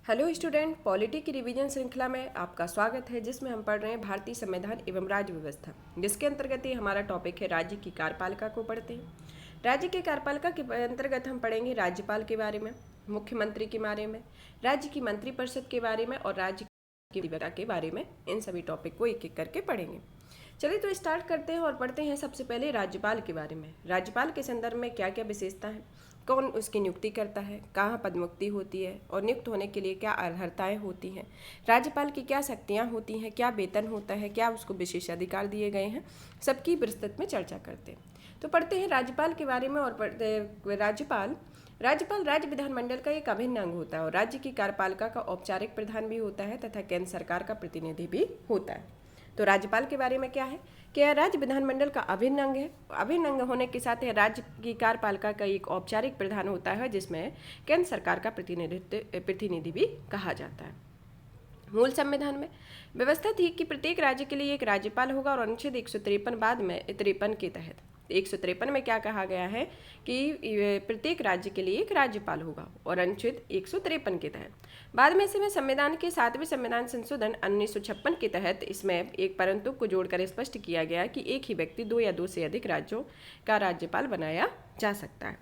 Hello student, polity की revision श्रृंखला में आपका स्वागत है, जिसमें हम पढ़ रहे हैं भारतीय संविधान एवं राज्य व्यवस्था, जिसके अंतर्गत ही हमारा टॉपिक है राज्य की कार्यपालिका को पढ़ते हैं। राज्य की कार्यपालिका के अंतर्गत हम पढ़ेंगे राज्यपाल के बारे में, मुख्यमंत्री के बारे में, राज्य की मंत्रिपरिषद के बारे में और राज्य की व्यवस्था के बारे में। इन सभी टॉपिक को एक एक करके पढ़ेंगे। चलिए तो स्टार्ट करते हैं और पढ़ते हैं सबसे पहले राज्यपाल के बारे में। राज्यपाल के संदर्भ में क्या क्या विशेषता है, कौन उसकी नियुक्ति करता है, कहाँ पदमुक्ति होती है और नियुक्त होने के लिए क्या अर्हताएं होती हैं, राज्यपाल की क्या शक्तियाँ होती हैं, क्या वेतन होता है, क्या उसको विशेषाधिकार दिए गए हैं, सबकी विस्तृत में चर्चा करते हैं। तो पढ़ते हैं राज्यपाल के बारे में और राज्यपाल राज्य विधानमंडल का एक अभिन्न अंग होता है और राज्य की कार्यपालिका का औपचारिक प्रधान भी होता है तथा केंद्र सरकार का प्रतिनिधि भी होता है। तो राज्यपाल के बारे में क्या है कि यह राज्य विधानमंडल का अभिन्न अंग है। अभिन्न अंग होने के साथ यह राज्य की कार्यपालिका का एक औपचारिक प्रधान होता है, जिसमें केंद्र सरकार का प्रतिनिधि भी कहा जाता है। मूल संविधान में व्यवस्था थी कि प्रत्येक राज्य के लिए एक राज्यपाल होगा और अनुच्छेद 153 बाद में 53 के तहत 153 में क्या कहा गया है कि प्रत्येक राज्य के लिए एक राज्यपाल होगा और अनुच्छेद 153 के तहत बाद में इसमें संविधान के 7वें संविधान संशोधन 1956 के तहत इसमें एक परंतु को जोड़कर स्पष्ट किया गया कि एक ही व्यक्ति 2 या 2 से अधिक राज्यों का राज्यपाल बनाया जा सकता है।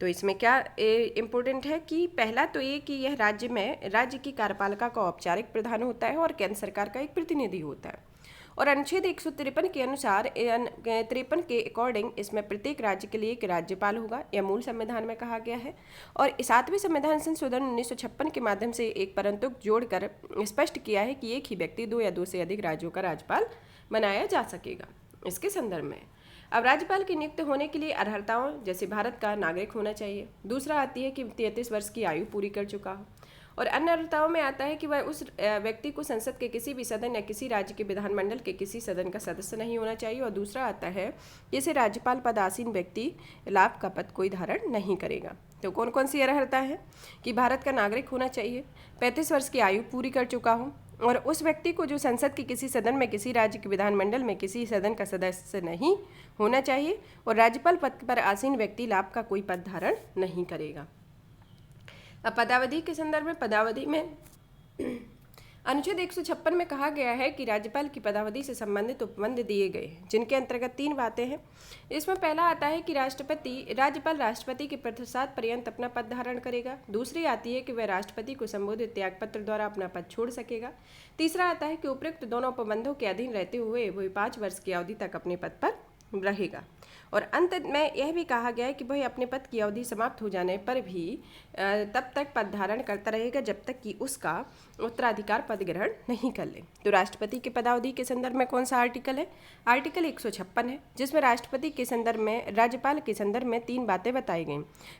तो इसमें क्या इम्पोर्टेंट है कि पहला तो ये कि यह राज्य की कार्यपालिका का औपचारिक प्रधान होता है और केंद्र सरकार का एक प्रतिनिधि होता है और अनुच्छेद 153 के अनुसार 53 के अकॉर्डिंग इसमें प्रत्येक राज्य के लिए एक राज्यपाल होगा, यह मूल संविधान में कहा गया है। और 7वें संविधान संशोधन 1956 के माध्यम से एक परंतु जोड़कर स्पष्ट किया है कि एक ही व्यक्ति 2 या 2 से अधिक राज्यों का राज्यपाल बनाया जा सकेगा। इसके संदर्भ में अब राज्यपाल की नियुक्त होने के लिए अर्हताओं जैसे भारत का नागरिक होना चाहिए, दूसरा आती है कि 33 वर्ष की आयु पूरी कर चुका हो और अन्य अर्हताओं में आता है कि वह उस व्यक्ति को संसद के किसी भी सदन या किसी राज्य के विधानमंडल के किसी सदन का सदस्य नहीं होना चाहिए और दूसरा आता है कि इसे राज्यपाल पद आसीन व्यक्ति लाभ का पद कोई धारण नहीं करेगा। तो कौन कौन सी अर्हता है कि भारत का नागरिक होना चाहिए, 35 वर्ष की आयु पूरी कर चुका हो और उस व्यक्ति को जो संसद के किसी सदन में किसी राज्य के विधानमंडल में किसी सदन का सदस्य नहीं होना चाहिए और राज्यपाल पद पर आसीन व्यक्ति लाभ का कोई पद धारण नहीं करेगा। अब पदावधि के संदर्भ में पदावधि में अनुच्छेद 156 में कहा गया है कि राज्यपाल की पदावधि से संबंधित उपबंध दिए गए हैं, जिनके अंतर्गत 3 बातें हैं। इसमें पहला आता है कि राज्यपाल राष्ट्रपति के प्रसाद पर्यंत अपना पद धारण करेगा। दूसरी आती है कि वह राष्ट्रपति को संबोधित त्यागपत्र द्वारा अपना पद छोड़ सकेगा। तीसरा आता है कि उपयुक्त दोनों उपबंधों के अधीन रहते हुए वह 5 वर्ष की अवधि तक अपने पद पर रहेगा और अंत में यह भी कहा गया है कि वह अपने पद की अवधि समाप्त हो जाने पर भी तब तक पद धारण करता रहेगा जब तक कि उसका उत्तराधिकार पद ग्रहण नहीं कर ले। तो राष्ट्रपति के पदावधि के संदर्भ में कौन सा आर्टिकल है? आर्टिकल 156 है, जिसमें राष्ट्रपति के संदर्भ में राज्यपाल के संदर्भ में 3 बातें बताई गई।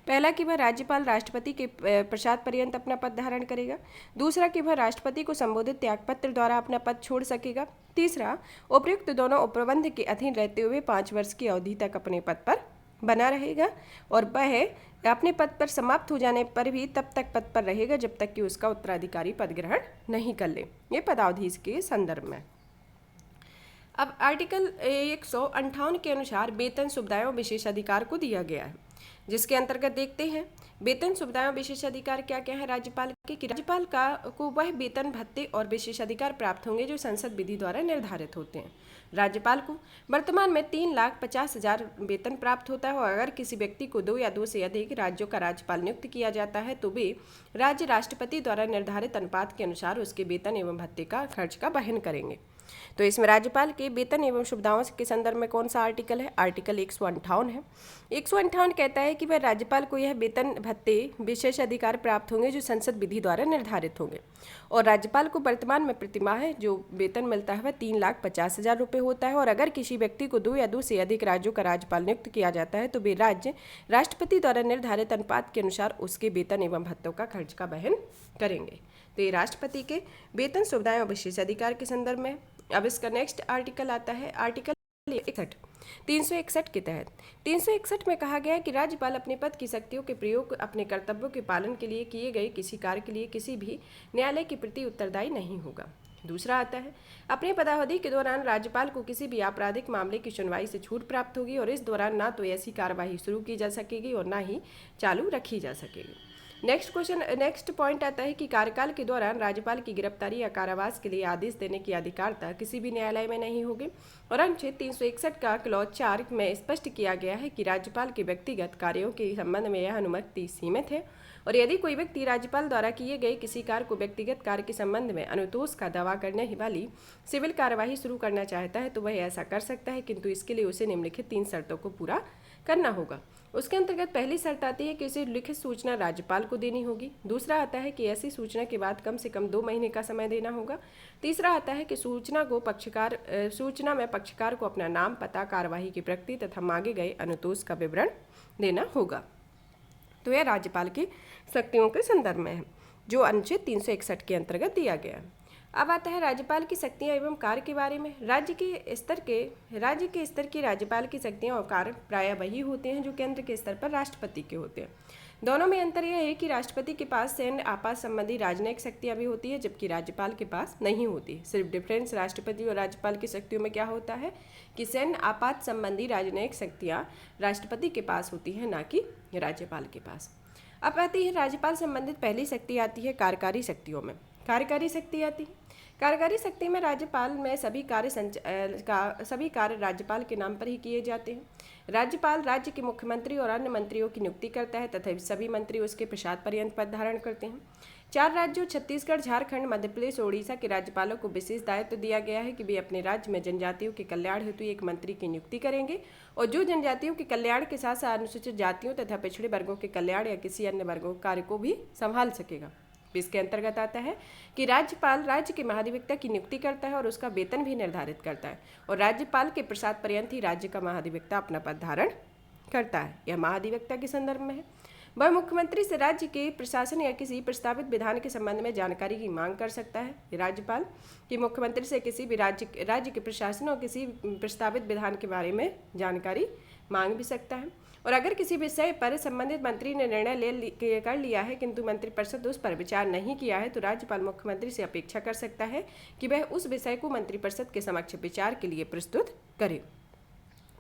पहला कि वह राज्यपाल राष्ट्रपति के प्रसाद पर्यंत अपना पद धारण करेगा। दूसरा कि वह राष्ट्रपति को संबोधित त्यागपत्र द्वारा अपना पद छोड़ सकेगा। तीसरा, उपयुक्त दोनों उपबंध के अधीन रहते हुए 5 वर्ष की अवधि तक अपने पद पर बना रहेगा और वह अपने पद पर समाप्त हो जाने पर भी तब तक पद पर रहेगा जब तक कि उसका उत्तराधिकारी पद ग्रहण नहीं कर ले। ये पदावधि के संदर्भ में। अब आर्टिकल 158 के अनुसार वेतन सुविधाओं विशेषाधिकार को दिया गया है, जिसके अंतर्गत देखते हैं वेतन सुविधाओं विशेषाधिकार क्या क्या है राज्यपाल के कि राज्यपाल को वह वेतन भत्ते और विशेषाधिकार प्राप्त होंगे जो संसद विधि द्वारा निर्धारित होते हैं। राज्यपाल को वर्तमान में 3,50,000 वेतन प्राप्त होता है और अगर किसी व्यक्ति को 2 या 2 से अधिक राज्यों का राज्यपाल नियुक्त किया जाता है तो वे राज्य राष्ट्रपति द्वारा निर्धारित अनुपात के अनुसार उसके वेतन एवं भत्ते का खर्च का वहन करेंगे। तो इसमें राज्यपाल के वेतन एवं सुविधाओं के संदर्भ में कौन सा आर्टिकल है? आर्टिकल 158 है। 158 कहता है कि वह राज्यपाल को यह वेतन भत्ते विशेष अधिकार प्राप्त होंगे जो संसद विधि द्वारा निर्धारित होंगे और राज्यपाल को वर्तमान में प्रतिमाह जो वेतन मिलता है वह 3,50,000 रुपये होता है और अगर किसी व्यक्ति को 2 या 2 से अधिक राज्यों का राज्यपाल नियुक्त किया जाता है तो वे राज्य राष्ट्रपति द्वारा निर्धारित अनुपात के अनुसार उसके वेतन एवं भत्तों का खर्च का वहन करेंगे। तो ये राष्ट्रपति के वेतन सुविधाएं और विशेषाधिकार के संदर्भ में। अब इसका नेक्स्ट आर्टिकल आता है आर्टिकल 361 के तहत 361 में कहा गया है कि राज्यपाल अपने पद की शक्तियों के प्रयोग अपने कर्तव्यों के पालन के लिए किए गए किसी कार्य के लिए किसी भी न्यायालय के प्रति उत्तरदायी नहीं होगा। दूसरा आता है अपने पदावधि के दौरान राज्यपाल को किसी भी आपराधिक मामले की सुनवाई से छूट प्राप्त होगी और इस दौरान ना तो ऐसी कार्यवाही शुरू की जा सकेगी और ना ही चालू रखी जा सकेगी। नेक्स्ट पॉइंट आता है कि कार्यकाल के दौरान राज्यपाल की गिरफ्तारी या कारावास के लिए आदेश देने की अधिकारता किसी भी न्यायालय में नहीं होगी। और अनुच्छेद 361 का क्लॉज 4 में स्पष्ट किया गया है कि राज्यपाल के व्यक्तिगत कार्यों के संबंध में यह अनुमति सीमित है, और यदि कोई व्यक्ति राज्यपाल द्वारा किए गए किसी कार्य को व्यक्तिगत कार्य के संबंध में अनुतोष का दावा करने वाली सिविल कार्यवाही शुरू करना चाहता है तो वह ऐसा कर सकता है, किंतु इसके लिए उसे निम्नलिखित 3 शर्तों को पूरा करना होगा। उसके अंतर्गत पहली शर्त आती है कि उसे लिखित सूचना राज्यपाल को देनी होगी। दूसरा आता है कि ऐसी सूचना के बाद कम से कम 2 महीने का समय देना होगा। तीसरा आता है कि सूचना में पक्षकार को अपना नाम, पता, कार्यवाही की प्रकृति तथा मांगे गए अनुतोष का विवरण देना होगा। तो यह राज्यपाल की शक्तियों के संदर्भ में है जो अनुच्छेद 361 के अंतर्गत दिया गया है। अब आता है राज्यपाल की शक्तियां एवं कार्य के बारे में। राज्य के स्तर की राज्यपाल की शक्तियां और कार्य प्रायः वही होते हैं जो केंद्र के स्तर पर राष्ट्रपति के होते हैं। दोनों में अंतर यह है कि राष्ट्रपति के पास सैन्य आपात संबंधी राजनयिक शक्तियां भी होती है, जबकि राज्यपाल के पास नहीं होती। सिर्फ डिफरेंस राष्ट्रपति और राज्यपाल की शक्तियों में क्या होता है कि सैन्य आपात संबंधी राजनयिक शक्तियां राष्ट्रपति के पास होती हैं, ना कि राज्यपाल के पास। अब आती है राज्यपाल संबंधित पहली शक्ति आती है कार्यकारी शक्तियों में। कार्यकारी शक्ति आती है। कार्यकारी शक्ति में राज्यपाल में सभी कार्य राज्यपाल के नाम पर ही किए जाते हैं। राज्यपाल राज्य के मुख्यमंत्री और अन्य मंत्रियों की नियुक्ति करता है तथा सभी मंत्री उसके प्रसाद पर्यंत पद धारण करते हैं। 4 राज्यों छत्तीसगढ़, झारखंड, मध्य प्रदेश और उड़ीसा के राज्यपालों को विशेष दायित्व दिया गया है कि वे अपने राज्य में जनजातियों के कल्याण हेतु एक मंत्री की नियुक्ति करेंगे, और जो जनजातियों के कल्याण के साथ साथ अनुसूचित जातियों तथा पिछड़े वर्गों के कल्याण या किसी अन्य वर्गों कार्य को भी संभाल सकेगा। इसके अंतर्गत आता है कि राज्यपाल राज्य के महाधिवक्ता की नियुक्ति करता है और उसका वेतन भी निर्धारित करता है, और राज्यपाल के प्रसाद पर्यंत ही राज्य का महाधिवक्ता अपना पद धारण करता है। यह महाधिवक्ता के संदर्भ में है। वह मुख्यमंत्री से राज्य के प्रशासन या किसी प्रस्तावित विधान के संबंध में जानकारी की मांग कर सकता है। राज्यपाल की मुख्यमंत्री से किसी भी राज्य के प्रशासन और किसी प्रस्तावित विधान के बारे में जानकारी मांग भी सकता है, और अगर किसी विषय पर संबंधित मंत्री ने निर्णय कर लिया है किंतु मंत्रिपरिषद उस पर विचार नहीं किया है तो राज्यपाल मुख्यमंत्री से अपेक्षा कर सकता है कि वह उस विषय को मंत्रिपरिषद के समक्ष विचार के लिए प्रस्तुत करे।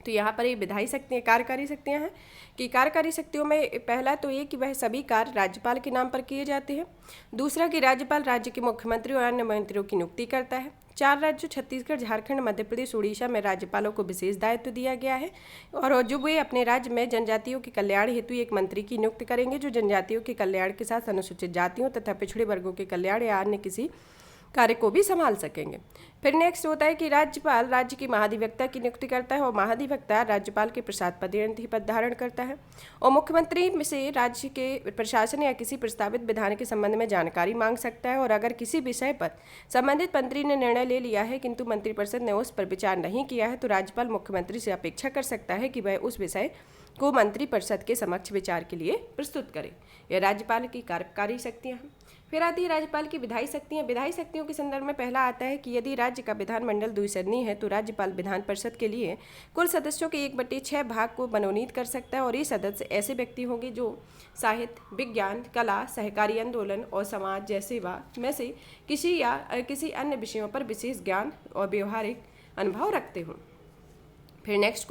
तो यहाँ पर ये विधायी शक्तियाँ, कार्यकारी शक्तियाँ हैं कि कार्यकारी शक्तियों में पहला तो ये कि वह सभी कार्य राज्यपाल के नाम पर किए जाते हैं। दूसरा कि राज्यपाल राज्य के मुख्यमंत्री और अन्य मंत्रियों की नियुक्ति करता है। 4 राज्यों छत्तीसगढ़, झारखंड, मध्य प्रदेश, उड़ीसा में राज्यपालों को विशेष दायित्व दिया गया है, और जो वे अपने राज्य में जनजातियों के कल्याण हेतु एक मंत्री की नियुक्ति करेंगे जो जनजातियों के कल्याण के साथ अनुसूचित जातियों तथा पिछड़े वर्गों के कल्याण या अन्य किसी कार्य को भी संभाल सकेंगे। फिर नेक्स्ट होता है कि राज्यपाल राज्य की महाधिवक्ता की नियुक्ति करता है, और महाधिवक्ता राज्यपाल के प्रसाद पर्यंत ही पद धारण करता है, और मुख्यमंत्री से राज्य के प्रशासन या किसी प्रस्तावित विधान के संबंध में जानकारी मांग सकता है, और अगर किसी विषय पर संबंधित मंत्री ने निर्णय ले लिया है किंतु मंत्रिपरिषद ने उस पर विचार नहीं किया है तो राज्यपाल मुख्यमंत्री से अपेक्षा कर सकता है कि वह उस विषय को मंत्रिपरिषद के समक्ष विचार के लिए प्रस्तुत करे। यह राज्यपाल की कार्यकारी शक्तियाँ हैं। फिर आती है राज्यपाल की विधायी शक्तियाँ। विधायी शक्तियों के संदर्भ में पहला आता है कि यदि राज्य का विधानमंडल द्विसदनीय है तो राज्यपाल विधान परिषद के लिए कुल सदस्यों के 1/6 भाग को मनोनीत कर सकता है, और ये सदस्य ऐसे व्यक्ति होंगे जो साहित्य, विज्ञान, कला, सहकारी आंदोलन और समाज जैसे सेवा में से किसी अन्य विषयों पर विशेष ज्ञान और व्यवहारिक अनुभव रखते हों। फिर नेक्स्ट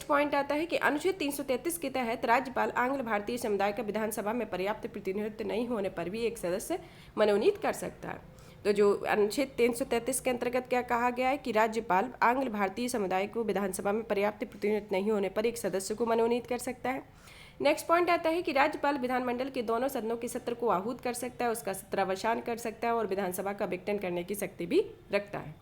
पॉइंट आता है कि अनुच्छेद 333 के तहत राज्यपाल आंग्ल भारतीय समुदाय का विधानसभा में पर्याप्त प्रतिनिधित्व नहीं होने पर भी एक सदस्य मनोनीत कर सकता है। तो जो अनुच्छेद 333 के अंतर्गत क्या कहा गया है कि राज्यपाल आंग्ल भारतीय समुदाय को विधानसभा में पर्याप्त प्रतिनिधित्व नहीं होने पर एक सदस्य को मनोनीत कर सकता है। नेक्स्ट पॉइंट आता है कि राज्यपाल विधानमंडल के दोनों सदनों के सत्र को आहूत कर सकता है, उसका सत्रावसान कर सकता है और विधानसभा का विघटन करने की शक्ति भी रखता है।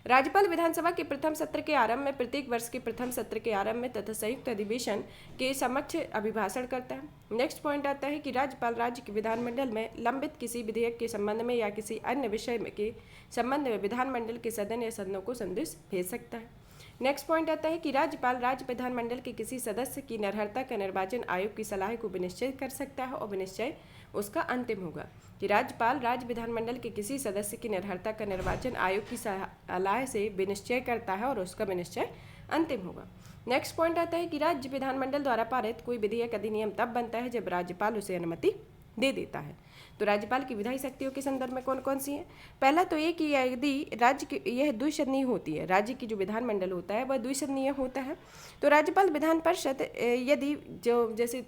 राज्यपाल विधानसभा के प्रथम सत्र के आरंभ में, प्रत्येक वर्ष के प्रथम सत्र के आरंभ में तथा संयुक्त अधिवेशन के समक्ष अभिभाषण करता है। नेक्स्ट पॉइंट आता है कि राज्यपाल राज्य के विधानमंडल में लंबित किसी विधेयक के संबंध में या किसी अन्य विषय के संबंध में विधानमंडल के सदन या सदनों को संदेश भेज सकता है। नेक्स्ट पॉइंट आता है कि राज्यपाल राज्य विधानमंडल के किसी सदस्य की नरहरता का निर्वाचन आयोग की सलाह को विनिश्चित कर सकता है, और विनिश्चय उसका अंतिम होगा। कि राज्यपाल राज्य विधानमंडल के किसी सदस्य की नरहरता का निर्वाचन आयोग की सलाह से विनिश्चय करता है और उसका विनिश्चय अंतिम होगा। नेक्स्ट पॉइंट आता है कि राज्य विधानमंडल द्वारा पारित कोई विधेयक अधिनियम तब बनता है जब राज्यपाल उसे अनुमति दे देता है। तो राज्यपाल की विधायी शक्तियों के संदर्भ में कौन कौन सी है? पहला तो ये कि यदि राज्य की यह द्विसदनीय होती है, राज्य की जो विधानमंडल होता है वह द्विसदनीय होता है, तो राज्यपाल विधान परिषद यदि जो जैसे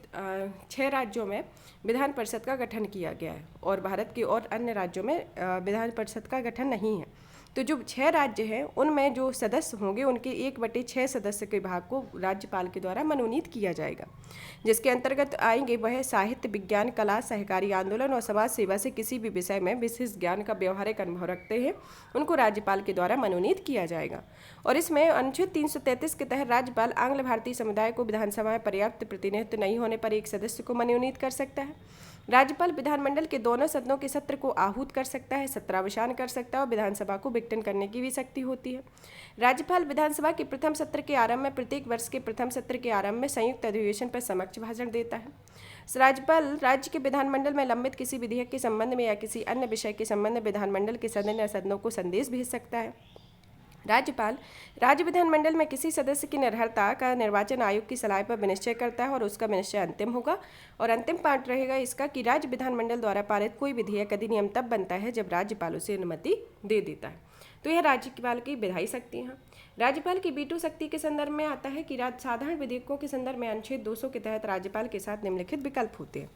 6 राज्यों में विधान परिषद का गठन किया गया है और भारत के और अन्य राज्यों में विधान परिषद का गठन नहीं है, तो जो 6 राज्य हैं उनमें जो सदस्य होंगे उनके 1/6 सदस्य के भाग को राज्यपाल के द्वारा मनोनीत किया जाएगा, जिसके अंतर्गत आएंगे वह साहित्य, विज्ञान, कला, सहकारी आंदोलन और समाज सेवा से किसी भी विषय में विशेष ज्ञान का व्यवहारिक अनुभव रखते हैं, उनको राज्यपाल के द्वारा मनोनीत किया जाएगा। और इसमें अनुच्छेद 333 के तहत राज्यपाल आंग्ल भारतीय समुदाय को विधानसभा में पर्याप्त प्रतिनिधित्व नहीं होने पर एक सदस्य को मनोनीत कर सकता है। राज्यपाल विधानमंडल के दोनों सदनों के सत्र को आहूत कर सकता है, सत्रावसान कर सकता है और विधानसभा को विघटन करने की भी शक्ति होती है। राज्यपाल विधानसभा के प्रथम सत्र के आरंभ में प्रत्येक वर्ष के प्रथम सत्र के आरंभ में संयुक्त अधिवेशन पर समक्ष भाषण देता है। राज्यपाल राज्य के विधानमंडल में लंबित किसी विधेयक के संबंध में या किसी अन्य विषय के संबंध में विधानमंडल के सदन या सदनों को संदेश भेज सकता है। राज्यपाल राज्य विधानमंडल में किसी सदस्य की निर्भरता का निर्वाचन आयोग की सलाह पर विनिश्चय करता है और उसका विनिश्चय अंतिम होगा। और अंतिम पार्ट रहेगा इसका कि राज्य विधानमंडल द्वारा पारित कोई विधेयक अधिनियम तब बनता है जब राज्यपाल उसे अनुमति दे देता है। तो यह राज्यपाल की विधायी शक्ति है। राज्यपाल की वीटो शक्ति के संदर्भ में आता है कि साधारण विधेयकों के संदर्भ में अनुच्छेद 200 के तहत राज्यपाल के साथ निम्नलिखित विकल्प होते हैं।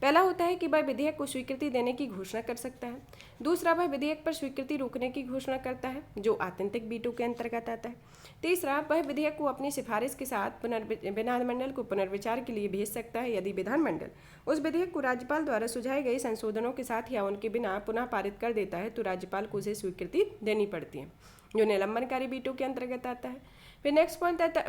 पहला होता है कि वह विधेयक को स्वीकृति देने की घोषणा कर सकता है। दूसरा, वह विधेयक पर स्वीकृति रोकने की घोषणा करता है, जो आत्यंतिक वीटो के अंतर्गत आता है। तीसरा, वह विधेयक को अपनी सिफारिश के साथ विधानमंडल को पुनर्विचार के लिए भेज सकता है यदि विधानमंडल उस विधेयक को राज्यपाल द्वारा सुझाए गए संशोधनों के साथ या उनके बिना पुनः पारित कर देता है, तो राज्यपाल को उसे स्वीकृति देनी पड़ती है, जो निलंबनकारी वीटो के अंतर्गत आता है। फिर नेक्स्ट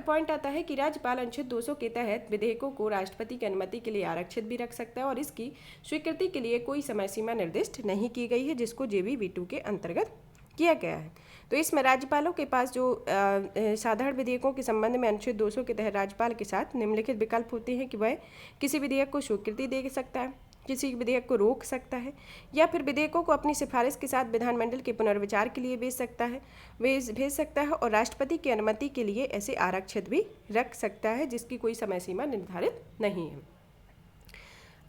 पॉइंट आता है कि राज्यपाल अनुच्छेद 200 के तहत विधेयकों को राष्ट्रपति की अनुमति के लिए आरक्षित भी रख सकता है और इसकी स्वीकृति के लिए कोई समय सीमा निर्दिष्ट नहीं की गई है, जिसको जेवी वीटो के अंतर्गत किया गया है। तो इसमें राज्यपालों के पास जो साधारण विधेयकों के संबंध में अनुच्छेद 200 के तहत राज्यपाल के साथ निम्नलिखित विकल्प होते हैं कि वह किसी विधेयक को स्वीकृति दे सकता है, किसी विधेयक को रोक सकता है, या फिर विधेयकों को अपनी सिफारिश के साथ विधानमंडल के पुनर्विचार के लिए भेज सकता है और राष्ट्रपति की अनुमति के लिए ऐसे आरक्षित भी रख सकता है, जिसकी कोई समय सीमा निर्धारित नहीं है।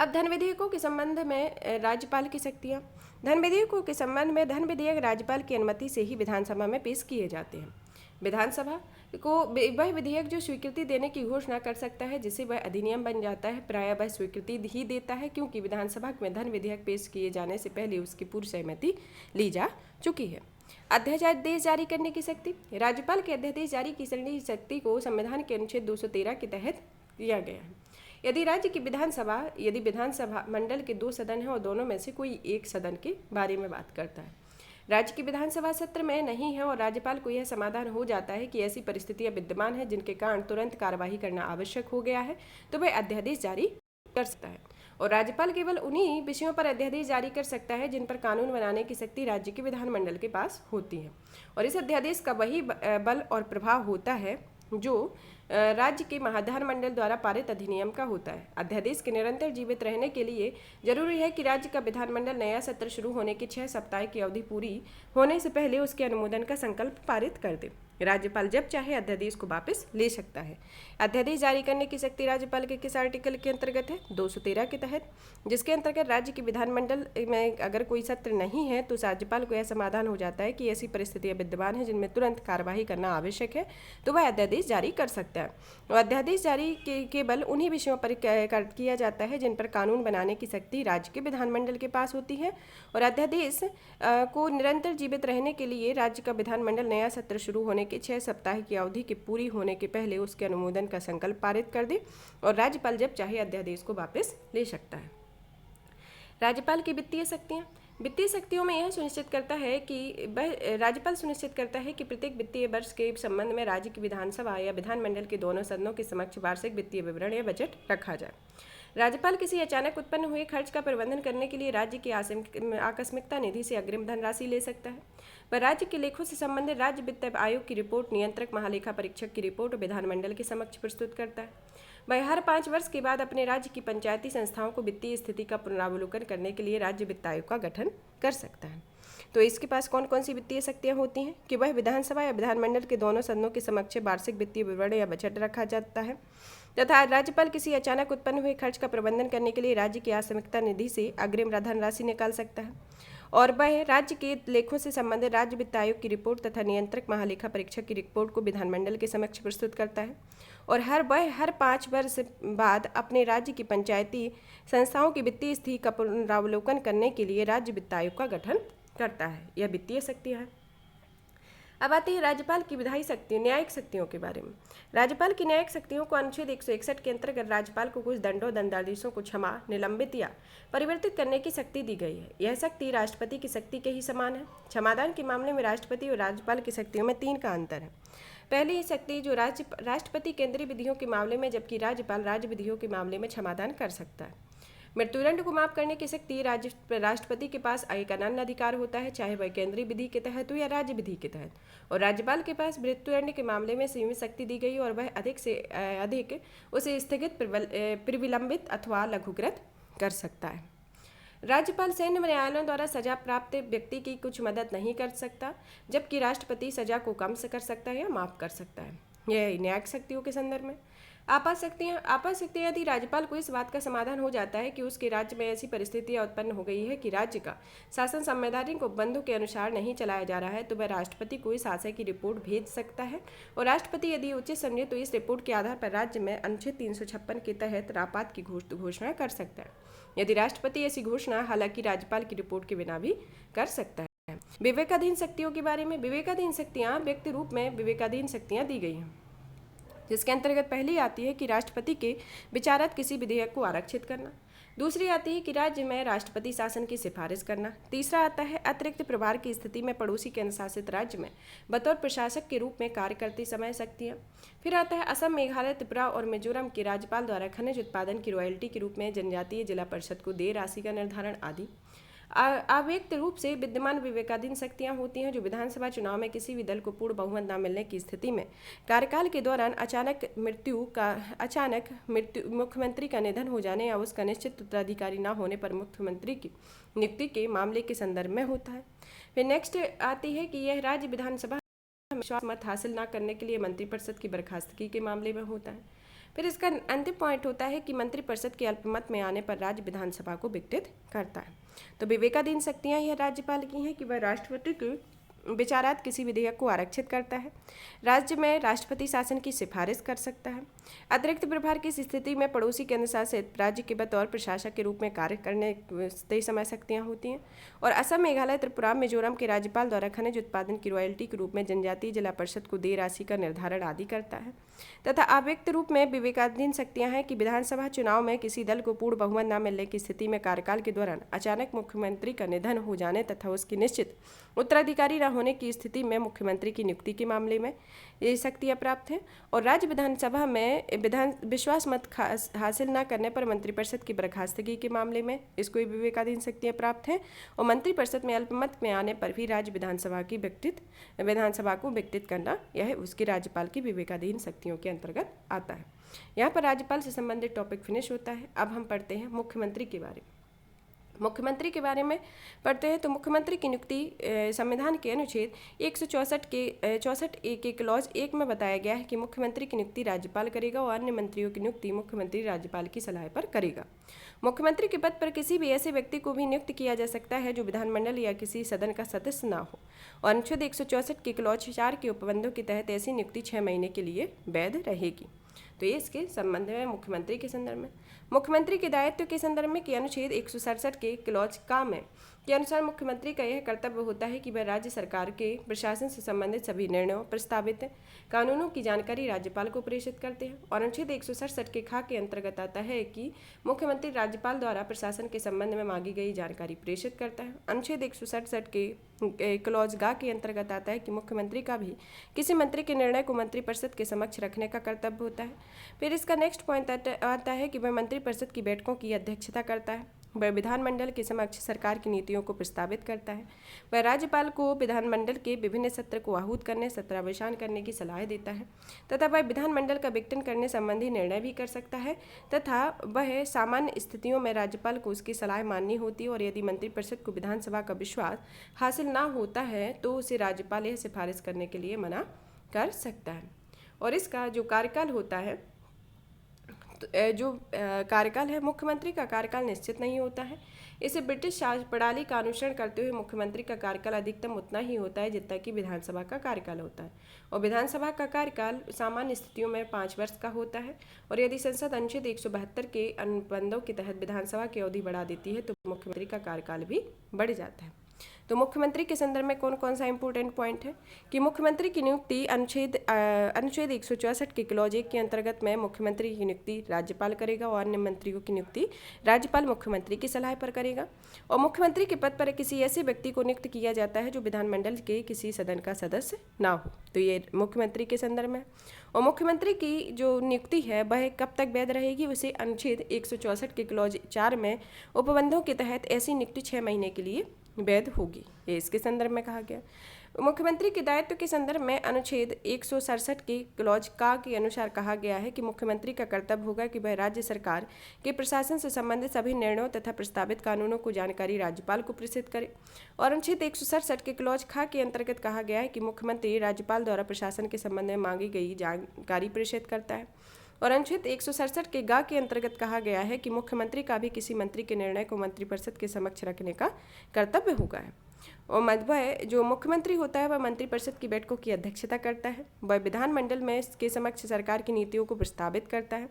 अब धन विधेयकों के संबंध में राज्यपाल की शक्तियाँ। धन विधेयकों के संबंध में धन विधेयक राज्यपाल की अनुमति से ही विधानसभा में पेश किए जाते हैं। विधानसभा को वह विधेयक जो स्वीकृति देने की घोषणा कर सकता है, जिसे वह अधिनियम बन जाता है, प्रायः वह स्वीकृति ही देता है, क्योंकि विधानसभा में धन विधेयक पेश किए जाने से पहले उसकी पूर्व सहमति ली जा चुकी है। अध्यादेश जारी करने की शक्ति। राज्यपाल के अध्यादेश जारी करने की शक्ति को संविधान के अनुच्छेद 213 के तहत दिया गया है। यदि विधानसभा मंडल के 2 सदन हैं और दोनों में से कोई एक सदन के बारे में बात करता है, राज्य की विधानसभा सत्र में नहीं है और राज्यपाल को यह समाधान हो जाता है कि ऐसी परिस्थितियां विद्यमान हैं जिनके कारण तुरंत कार्यवाही करना आवश्यक हो गया है, तो वह अध्यादेश जारी कर सकता है। और राज्यपाल केवल उन्हीं विषयों पर अध्यादेश जारी कर सकता है जिन पर कानून बनाने की शक्ति राज्य के विधानमंडल के पास होती है, और इस अध्यादेश का वही बल और प्रभाव होता है जो राज्य के विधानमंडल द्वारा पारित अधिनियम का होता है। अध्यादेश के निरंतर जीवित रहने के लिए जरूरी है कि राज्य का विधानमंडल नया सत्र शुरू होने के 6 सप्ताह की अवधि पूरी होने से पहले उसके अनुमोदन का संकल्प पारित कर दे। राज्यपाल जब चाहे अध्यादेश को वापस ले सकता है। अध्यादेश जारी करने की शक्ति राज्यपाल के किस आर्टिकल के अंतर्गत है? 213 के तहत, जिसके अंतर्गत राज्य के विधानमंडल में अगर कोई सत्र नहीं है तो राज्यपाल को यह समाधान हो जाता है कि ऐसी परिस्थितियां विद्यमान हैं जिनमें तुरंत कार्यवाही करना आवश्यक है, तो वह अध्यादेश जारी कर सकता है। और अध्यादेश जारी केवल उन्हीं विषयों पर किया जाता है जिन पर कानून बनाने की शक्ति राज्य के विधानमंडल के पास होती है, और अध्यादेश को निरंतर जीवित रहने के लिए राज्य का विधानमंडल नया सत्र शुरू होने के 6 सप्ताह की अवधि के पूरी होने के पहले उसके अनुमोदन का संकल्प पारित कर दे, और राज्यपाल जब चाहे अध्यादेश को वापस ले सकता है। राज्यपाल की वित्तीय शक्तियाँ। वित्तीय शक्तियों में यह सुनिश्चित करता है कि राज्यपाल सुनिश्चित करता है कि प्रत्येक वित्तीय वर्ष के संबंध में राज्य की विधानसभा या विधानमंडल के दोनों सदनों के समक्ष वार्षिक वित्तीय विवरण या बजट रखा जाए। राज्यपाल किसी अचानक उत्पन्न हुए खर्च का प्रबंधन करने के लिए राज्य की आकस्मिकता निधि से अग्रिम धनराशि ले सकता है। वह राज्य के लेखों से संबंधित राज्य वित्त आयोग की रिपोर्ट, नियंत्रक महालेखा परीक्षक की रिपोर्ट विधानमंडल के समक्ष प्रस्तुत करता है। वह हर 5 वर्ष के बाद अपने राज्य की पंचायती संस्थाओं को वित्तीय स्थिति का पुनरावलोकन करने के लिए राज्य वित्त आयोग का गठन कर सकता है। तो इसके पास कौन कौन सी वित्तीय शक्तियाँ होती हैं कि वह विधानसभा या विधानमंडल के दोनों सदनों के समक्ष वार्षिक वित्तीय विवरण या बजट रखा जाता है। तथा राज्यपाल किसी अचानक उत्पन्न हुए खर्च का प्रबंधन करने के लिए राज्य की आकस्मिकता निधि से अग्रिम धनराशि निकाल सकता है। और वह राज्य के लेखों से संबंधित राज्य वित्त आयोग की रिपोर्ट तथा नियंत्रक महालेखा परीक्षक की रिपोर्ट को विधानमंडल के समक्ष प्रस्तुत करता है। और हर 5 वर्ष बाद अपने राज्य की पंचायती संस्थाओं की वित्तीय स्थिति का पुनरावलोकन करने के लिए राज्य वित्त आयोग का गठन करता है। यह वित्तीय शक्तियाँ हैं। अब आती है राज्यपाल की विधायी शक्तियों, न्यायिक शक्तियों के बारे में। राज्यपाल की न्यायिक शक्तियों को अनुच्छेद 161 के अंतर्गत राज्यपाल को कुछ दंडों दंडादेशों को क्षमा, निलंबित या परिवर्तित करने की शक्ति दी गई है। यह शक्ति राष्ट्रपति की शक्ति के ही समान है। क्षमादान के मामले में राष्ट्रपति और राज्यपाल की शक्तियों में 3 का अंतर है। पहली शक्ति जो राष्ट्रपति केंद्रीय विधियों के मामले में, जबकि राज्यपाल राज्य विधियों के मामले में क्षमादान कर सकता है। मृत्युदंड को माफ करने की शक्ति राष्ट्रपति के पास एक अनन्य अधिकार होता है, चाहे वह केंद्रीय विधि के तहत हो या राज्य विधि के तहत। और राज्यपाल के पास मृत्युदंड के मामले में सीमित शक्ति दी गई और वह अधिक से अधिक उसे स्थगित, प्रविलंबित अथवा लघुकृत कर सकता है। राज्यपाल सैन्य न्यायालयों द्वारा सजा प्राप्त व्यक्ति की कुछ मदद नहीं कर सकता, जबकि राष्ट्रपति सजा को कम कर सकता है या माफ कर सकता है। यह न्यायिक शक्तियों के संदर्भ में। आपात शक्तियाँ यदि राज्यपाल को इस बात का समाधान हो जाता है कि उसके राज्य में ऐसी परिस्थितियाँ उत्पन्न हो गई है कि राज्य का शासन संवैधानिक उपबंधों के अनुसार नहीं चलाया जा रहा है, तो वह राष्ट्रपति को इस आशय की रिपोर्ट भेज सकता है। और राष्ट्रपति यदि उचित समझे तो इस रिपोर्ट के आधार पर राज्य में अनुच्छेद 356 के तहत आपात की घोषणा कर सकता है। यदि राष्ट्रपति ऐसी घोषणा हालांकि राज्यपाल की रिपोर्ट के बिना भी कर सकता है। विवेकाधीन शक्तियों के बारे में। विवेकाधीन शक्तियाँ व्यक्ति रूप में विवेकाधीन शक्तियाँ दी गई हैं, जिसके अंतर्गत पहली आती है कि राष्ट्रपति के विचारात किसी विधेयक को आरक्षित करना। दूसरी आती है कि राज्य में राष्ट्रपति शासन की सिफारिश करना। तीसरा आता है अतिरिक्त प्रभार की स्थिति में पड़ोसी के अनुशासित राज्य में बतौर प्रशासक के रूप में कार्य करते समय शक्तियाँ। फिर आता है असम, मेघालय, त्रिपुरा और मिजोरम के राज्यपाल द्वारा खनिज उत्पादन की रॉयल्टी के रूप में जनजातीय जिला परिषद को देय राशि का निर्धारण आदि। अव्यक्त रूप से विद्यमान विवेकाधीन शक्तियाँ होती हैं जो विधानसभा चुनाव में किसी भी दल को पूर्ण बहुमत न मिलने की स्थिति में कार्यकाल के दौरान अचानक मृत्यु, मुख्यमंत्री का निधन हो जाने या उसका निश्चित उत्तराधिकारी न होने पर मुख्यमंत्री की नियुक्ति के मामले के संदर्भ में होता है। फिर नेक्स्ट आती है कि यह राज्य विधानसभा विश्वास मत हासिल न करने के लिए मंत्रिपरिषद की बर्खास्तगी के मामले में होता है। फिर इसका अंतिम पॉइंट होता है कि मंत्रिपरिषद के अल्पमत में आने पर राज्य विधानसभा को विघटित करता है। तो विवेकाधीन शक्तियाँ यह राज्यपाल की हैं कि वह राष्ट्रपति के विचारात किसी विधेयक को आरक्षित करता है, राज्य में राष्ट्रपति शासन की सिफारिश कर सकता है, अतिरिक्त प्रभार की स्थिति में पड़ोसी के अनुशासित राज्य के बतौर प्रशासक के रूप में कार्य करने समय शक्तियाँ होती हैं। और असम, मेघालय, त्रिपुरा, मिजोरम के राज्यपाल द्वारा खनिज उत्पादन की रॉयल्टी के रूप में जनजातीय जिला परिषद को देय राशि का निर्धारण आदि करता है। तथा अव्यक्त रूप में विवेकाधीन शक्तियाँ हैं कि विधानसभा चुनाव में किसी दल को पूर्ण बहुमत न मिलने की स्थिति में कार्यकाल के दौरान अचानक मुख्यमंत्री का निधन हो जाने तथा उसकी निश्चित उत्तराधिकारी न होने की स्थिति में मुख्यमंत्री की नियुक्ति के मामले में ये शक्तियाँ प्राप्त हैं। और राज्य विधानसभा में विश्वास मत हासिल न करने पर मंत्रिपरिषद की बर्खास्तगी के मामले में इसको विवेकाधीन शक्तियाँ प्राप्त हैं। और मंत्रिपरिषद में अल्पमत में आने पर भी राज्य विधानसभा को विघटित करना यह उसके राज्यपाल की विवेकाधीन शक्तियों के अंतर्गत आता है। यहाँ पर राज्यपाल से संबंधित टॉपिक फिनिश होता है। अब हम पढ़ते हैं मुख्यमंत्री के बारे में। मुख्यमंत्री के बारे में पढ़ते हैं तो मुख्यमंत्री की नियुक्ति संविधान के अनुच्छेद 164 के क्लॉज 1 में बताया गया है कि मुख्यमंत्री की नियुक्ति राज्यपाल करेगा और अन्य मंत्रियों की नियुक्ति मुख्यमंत्री राज्यपाल की सलाह पर करेगा। मुख्यमंत्री के पद पर किसी भी ऐसे व्यक्ति को भी नियुक्त किया जा सकता है जो विधानमंडल या किसी सदन का सदस्य ना हो। और अनुच्छेद 164 के क्लॉज 4 के उपबंधों के तहत ऐसी नियुक्ति 6 महीने के लिए वैध रहेगी। तो ये इसके संबंध में मुख्यमंत्री के संदर्भ में। मुख्यमंत्री के दायित्व के संदर्भ में कि अनुच्छेद 167 के क्लॉज का में के अनुसार मुख्यमंत्री का यह कर्तव्य होता है कि वह राज्य सरकार के प्रशासन से संबंधित सभी निर्णयों, प्रस्तावित कानूनों की जानकारी राज्यपाल को प्रेषित करते हैं। और अनुच्छेद 167 के खा के अंतर्गत आता है कि मुख्यमंत्री राज्यपाल द्वारा प्रशासन के संबंध में मांगी गई जानकारी प्रेषित करता है। अनुच्छेद 167 के क्लॉज गा के अंतर्गत आता है कि मुख्यमंत्री का भी किसी मंत्री के निर्णय को मंत्रिपरिषद के समक्ष रखने का कर्तव्य होता है। फिर इसका नेक्स्ट पॉइंट आता है कि वह मंत्रिपरिषद की बैठकों की अध्यक्षता करता है, वह विधानमंडल के समक्ष सरकार की नीतियों को प्रस्तावित करता है, वह राज्यपाल को विधानमंडल के विभिन्न सत्र को आहूत करने, सत्रावसान करने की सलाह देता है तथा वह विधानमंडल का विघटन करने संबंधी निर्णय भी कर सकता है तथा वह सामान्य स्थितियों में राज्यपाल को उसकी सलाह माननी होती है। और यदि मंत्रिपरिषद को विधानसभा का विश्वास हासिल ना होता है तो उसे राज्यपाल यह सिफारिश करने के लिए मना कर सकता है। और इसका जो कार्यकाल होता है जो कार्यकाल है, मुख्यमंत्री का कार्यकाल निश्चित नहीं होता है। इसे ब्रिटिश शासन प्रणाली का अनुसरण करते हुए मुख्यमंत्री का कार्यकाल अधिकतम उतना ही होता है जितना कि विधानसभा का कार्यकाल होता है। और विधानसभा का कार्यकाल सामान्य स्थितियों में 5 वर्ष का होता है। और यदि संसद अनुच्छेद 172 के अनुबंधों के तहत विधानसभा की अवधि बढ़ा देती है तो मुख्यमंत्री का कार्यकाल भी बढ़ जाता है। तो मुख्यमंत्री के संदर्भ में कौन कौन सा इंपॉर्टेंट पॉइंट है कि मुख्यमंत्री की नियुक्ति अनुच्छेद 164 के क्लॉज 1 के अंतर्गत में मुख्यमंत्री की नियुक्ति राज्यपाल करेगा और अन्य मंत्रियों की नियुक्ति राज्यपाल मुख्यमंत्री की सलाह पर करेगा। और मुख्यमंत्री के पद पर किसी ऐसे व्यक्ति को नियुक्त किया जाता है जो विधानमंडल के किसी सदन का सदस्य ना हो। तो ये मुख्यमंत्री के संदर्भ में। और मुख्यमंत्री की जो नियुक्ति है वह कब तक वैध रहेगी, उसे अनुच्छेद 164 के क्लॉज 4 में उपबंधों के तहत ऐसी नियुक्ति 6 महीने के लिए वैध होगी। ये इसके संदर्भ में कहा गया। मुख्यमंत्री के दायित्व के संदर्भ में अनुच्छेद 167 के क्लॉज का के अनुसार कहा गया है कि मुख्यमंत्री का कर्तव्य होगा कि वह राज्य सरकार के प्रशासन से संबंधित सभी निर्णयों तथा प्रस्तावित कानूनों को जानकारी राज्यपाल को प्रेषित करे। और अनुच्छेद 167 के क्लॉज खा के अंतर्गत कहा गया है कि मुख्यमंत्री राज्यपाल द्वारा प्रशासन के संबंध में मांगी गई जानकारी प्रेषित करता है। और अनुच्छेद 167 के गा के अंतर्गत कहा गया है कि मुख्यमंत्री का भी किसी मंत्री के निर्णय को मंत्रिपरिषद के समक्ष रखने का कर्तव्य होगा है। और वह जो मुख्यमंत्री होता है वह मंत्रिपरिषद की बैठकों की अध्यक्षता करता है। वह विधानमंडल में इसके समक्ष सरकार की नीतियों को प्रस्तावित करता है।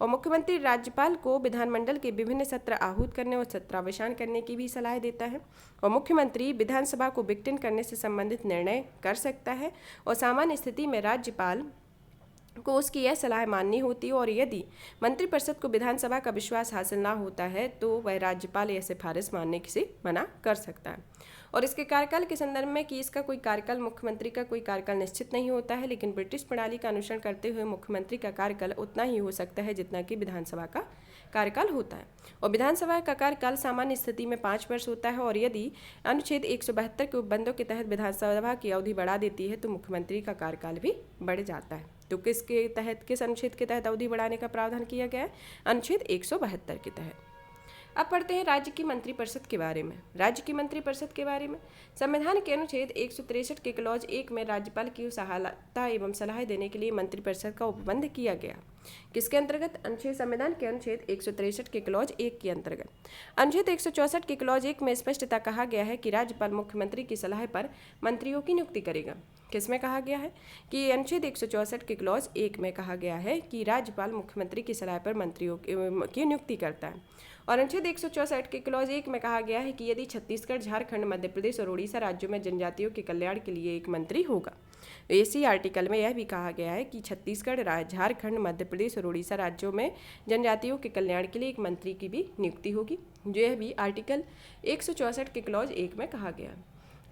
और मुख्यमंत्री राज्यपाल को विधानमंडल के विभिन्न सत्र आहूत करने और सत्रावसान करने की भी सलाह देता है। और मुख्यमंत्री विधानसभा को विघटन करने से संबंधित निर्णय कर सकता है। और सामान्य स्थिति में राज्यपाल को उसकी यह सलाह माननी होती है। और यदि मंत्रिपरिषद को विधानसभा का विश्वास हासिल ना होता है तो वह राज्यपाल यह सिफारिश मानने से मना कर सकता है। और इसके कार्यकाल के संदर्भ में कि इसका कोई कार्यकाल, मुख्यमंत्री का कोई कार्यकाल निश्चित नहीं होता है, लेकिन ब्रिटिश प्रणाली का अनुसरण करते हुए मुख्यमंत्री का कार्यकाल उतना ही हो सकता है जितना कि विधानसभा का कार्यकाल होता है। और विधानसभा का कार्यकाल सामान्य स्थिति में 5 वर्ष होता है। और यदि अनुच्छेद 172 के उपबंधों के तहत विधानसभा की अवधि बढ़ा देती है तो मुख्यमंत्री का कार्यकाल भी बढ़ जाता है। तो किसके तहत, किस अनुच्छेद के तहत अवधि बढ़ाने का प्रावधान किया गया है? अनुच्छेद 172 के तहत। अब पढ़ते हैं राज्य की मंत्रिपरिषद के बारे में। राज्य की मंत्रिपरिषद के बारे में संविधान के अनुच्छेद 163 के क्लॉज 1 में राज्यपाल की सहायता एवं सलाह देने के लिए मंत्रिपरिषद का उपबंध किया गया। किसके अंतर्गत? संविधान के अनुच्छेद 163 के क्लॉज 1 के अंतर्गत। अनुच्छेद 164 के क्लॉज 1 में स्पष्टता कहा गया है कि राज्यपाल मुख्यमंत्री की सलाह पर मंत्रियों की नियुक्ति करेगा। किसमें कहा गया है कि अनुच्छेद 164 के क्लॉज 1 में कहा गया है कि राज्यपाल मुख्यमंत्री की सलाह पर मंत्रियों की नियुक्ति करता है। और अनुच्छेद 164 के क्लॉज 1 में कहा गया है कि यदि छत्तीसगढ़, झारखंड, मध्य प्रदेश और उड़ीसा राज्यों में जनजातियों के कल्याण के लिए एक मंत्री होगा। इसी आर्टिकल में यह भी कहा गया है कि छत्तीसगढ़, झारखंड, मध्य प्रदेश और उड़ीसा राज्यों में जनजातियों के कल्याण के लिए एक मंत्री की भी नियुक्ति होगी। जो यह भी आर्टिकल 164 के क्लॉज 1 में कहा गया है।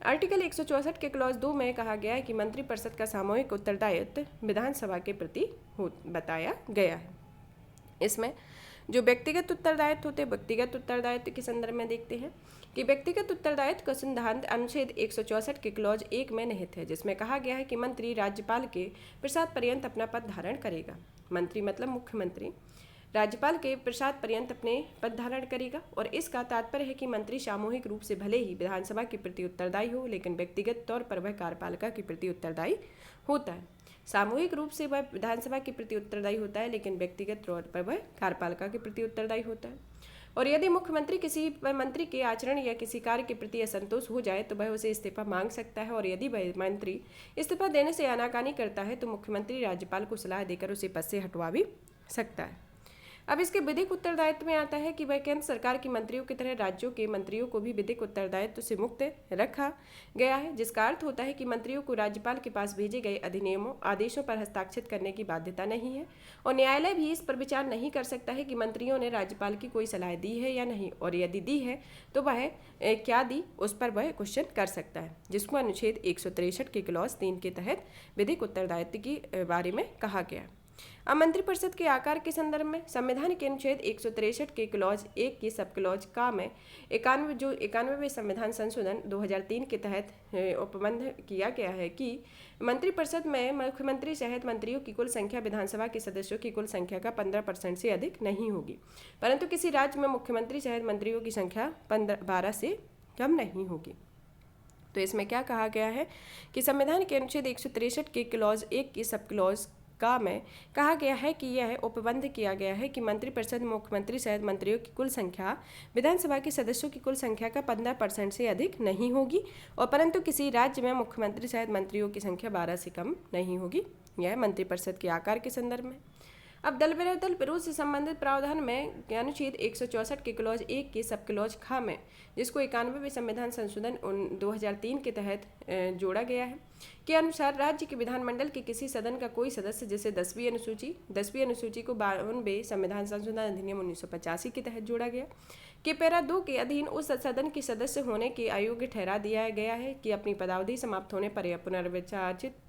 आर्टिकल 164 के क्लॉज 2 में कहा गया है कि मंत्रिपरिषद का सामूहिक उत्तरदायित्व विधानसभा के प्रति बताया गया है। इसमें जो व्यक्तिगत उत्तरदायित्व होते हैं, व्यक्तिगत उत्तरदायित्व के संदर्भ में देखते हैं कि व्यक्तिगत उत्तरदायित्व का सिद्धांत अनुच्छेद 164 के क्लॉज 1 में निहित है, जिसमें कहा गया है कि मंत्री राज्यपाल के प्रसाद पर्यंत अपना पद धारण करेगा। मंत्री मतलब मुख्यमंत्री राज्यपाल के प्रसाद पर्यंत अपने पद धारण करेगा। और इसका तात्पर्य है कि मंत्री सामूहिक रूप से भले ही विधानसभा के प्रति उत्तरदायी हो, लेकिन व्यक्तिगत तौर पर वह कार्यपालिका के प्रति उत्तरदायी होता है। सामूहिक रूप से वह विधानसभा के प्रति उत्तरदायी होता है, लेकिन व्यक्तिगत तौर पर वह कार्यपालिका के प्रति उत्तरदायी होता है। और यदि मुख्यमंत्री किसी मंत्री के आचरण या किसी कार्य के प्रति असंतोष हो जाए तो वह उसे इस्तीफा मांग सकता है। और यदि वह मंत्री इस्तीफा देने से आनाकानी करता है तो मुख्यमंत्री राज्यपाल को सलाह देकर उसे पद से हटवा भी सकता है। अब इसके विधिक उत्तरदायित्व में आता है कि वह केंद्र सरकार की मंत्रियों की तरह राज्यों के मंत्रियों को भी विधिक उत्तरदायित्व से मुक्त रखा गया है, जिसका अर्थ होता है कि मंत्रियों को राज्यपाल के पास भेजे गए अधिनियमों, आदेशों पर हस्ताक्षर करने की बाध्यता नहीं है। और न्यायालय भी इस पर विचार नहीं कर सकता है कि मंत्रियों ने राज्यपाल की कोई सलाह दी है या नहीं, और यदि दी है तो वह क्या दी, उस पर वह क्वेश्चन कर सकता है, जिसको अनुच्छेद 163 के क्लॉज 3 के तहत विधिक उत्तरदायित्व के बारे में कहा गया। अब मंत्रिपरिषद के आकार के संदर्भ में संविधान के अनुच्छेद 163 के क्लॉज 1 की सब क्लॉज का में 91वें संविधान संशोधन 2003 के तहत उपबंध किया गया है कि मंत्रिपरिषद में मुख्यमंत्री सहित मंत्रियों की कुल संख्या विधानसभा के सदस्यों की कुल संख्या का 15% से अधिक नहीं होगी, परंतु किसी राज्य में मुख्यमंत्री सहित मंत्रियों की संख्या 12 से कम नहीं होगी। तो इसमें क्या कहा गया है कि संविधान के अनुच्छेद 163 के क्लॉज 1 की सब क्लॉज का में कहा गया है कि यह उपबंध किया गया है कि मंत्रिपरिषद मुख्यमंत्री सहित मंत्रियों की कुल संख्या विधानसभा के सदस्यों की कुल संख्या का 15% से अधिक नहीं होगी, और परंतु किसी राज्य में मुख्यमंत्री सहित मंत्रियों की संख्या 12 से कम नहीं होगी। यह मंत्रिपरिषद के आकार के संदर्भ में। अब दल विरोध से संबंधित प्रावधान में अनुच्छेद 164 के क्लॉज 1 के सब क्लॉज ख में, जिसको 91वें संविधान संशोधन 2003 के तहत जोड़ा गया है, के अनुसार राज्य के विधानमंडल के किसी सदन का कोई सदस्य जिसे 10वीं अनुसूची को 52वें संविधान संशोधन अधिनियम 1985 के तहत जोड़ा गया के पैरा 2 के अधीन उस सदन के सदस्य होने के अयोग्य ठहरा दिया गया है कि अपनी पदावधि समाप्त होने पर या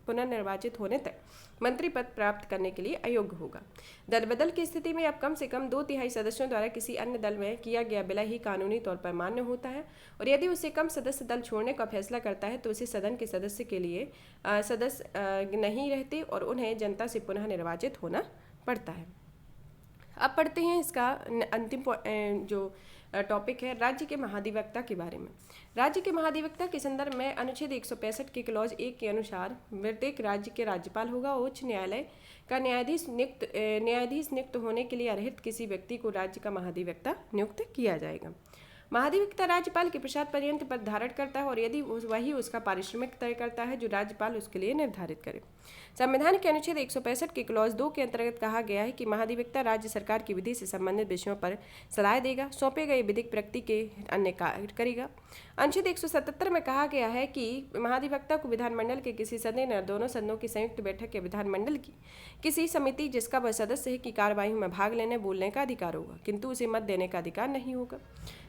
पुनर्निर्वाचित होने तक मंत्री पद प्राप्त करने के लिए अयोग्य होगा। दल बदल की स्थिति में अब कम से कम 2/3 सदस्यों द्वारा किसी अन्य दल में किया गया विलय ही कानूनी तौर पर मान्य होता है, और यदि उससे कम सदस्य दल छोड़ने का फैसला करता है तो उसे सदन के सदस्य के लिए सदस्य नहीं रहते और उन्हें जनता से पुनः निर्वाचित होना पड़ता है। अब पढ़ते हैं इसका अंतिम जो टॉपिक है राज्य के महाधिवक्ता के बारे में। राज्य के महाधिवक्ता के संदर्भ में अनुच्छेद 165 के क्लॉज 1 के अनुसार प्रत्येक राज्य के राज्यपाल होगा। उच्च न्यायालय का न्यायाधीश नियुक्त होने के लिए अर्हित किसी व्यक्ति को राज्य का महाधिवक्ता नियुक्त किया जाएगा। महाधिवक्ता राज्यपाल के प्रसाद पर्यंत पद धारण करता है और यदि वही उसका पारिश्रमिक तय करता है जो राज्यपाल उसके लिए निर्धारित करे। संविधान के अनुच्छेद 165 के क्लॉज 2 के अंतर्गत कहा गया है कि महाधिवक्ता राज्य सरकार की विधि से संबंधित विषयों पर सलाह देगा, सौंपे गए विधिक प्रगति के अन्य कार्य करेगा। अनुच्छेद 177 में कहा गया है कि महाधिवक्ता को विधानमंडल के किसी सदन या दोनों सदनों की संयुक्त बैठक या विधानमंडल की किसी समिति जिसका वह सदस्य है की कार्यवाही में भाग लेने बोलने का अधिकार होगा, किंतु उसे मत देने का अधिकार नहीं होगा।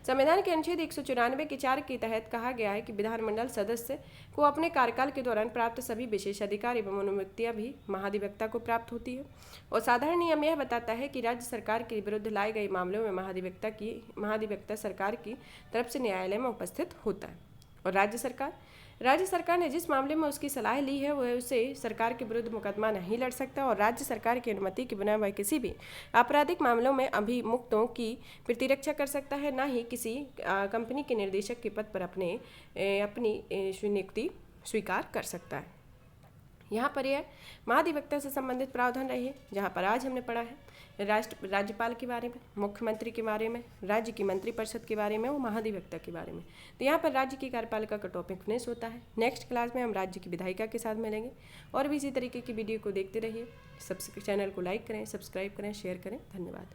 संविधान के अनुच्छेद 194 के 4 के तहत कहा गया है कि विधानमंडल सदस्य को अपने कार्यकाल के दौरान प्राप्त सभी विशेष अधिकार एवं अनुमतियां भी महाधिवक्ता को प्राप्त होती है, और साधारण नियम यह बताता है कि राज्य सरकार के विरुद्ध लाए गए मामलों में महाधिवक्ता सरकार की तरफ से न्यायालय में उपस्थित होता है। और राज्य सरकार ने जिस मामले में उसकी सलाह ली है वह उसे सरकार के विरुद्ध मुकदमा नहीं लड़ सकता, और राज्य सरकार की अनुमति के बिना वह किसी भी आपराधिक मामलों में अभियुक्तों की प्रतिरक्षा कर सकता है, न ही किसी कंपनी के निर्देशक के पद पर अपनी नियुक्ति स्वीकार कर सकता है। यहाँ पर यह महाधिवक्ता से संबंधित प्रावधान रहे, जहाँ पर आज हमने पढ़ा है राज्यपाल के बारे में, मुख्यमंत्री के बारे में, राज्य की मंत्रिपरिषद के बारे में और महाधिवक्ता के बारे में। तो यहाँ पर राज्य की कार्यपालिका का टॉपिक फिनिश होता है। नेक्स्ट क्लास में हम राज्य की विधायिका के साथ मिलेंगे, और भी इसी तरीके की वीडियो को देखते रहिए। चैनल को लाइक करें, सब्सक्राइब करें, शेयर करें। धन्यवाद।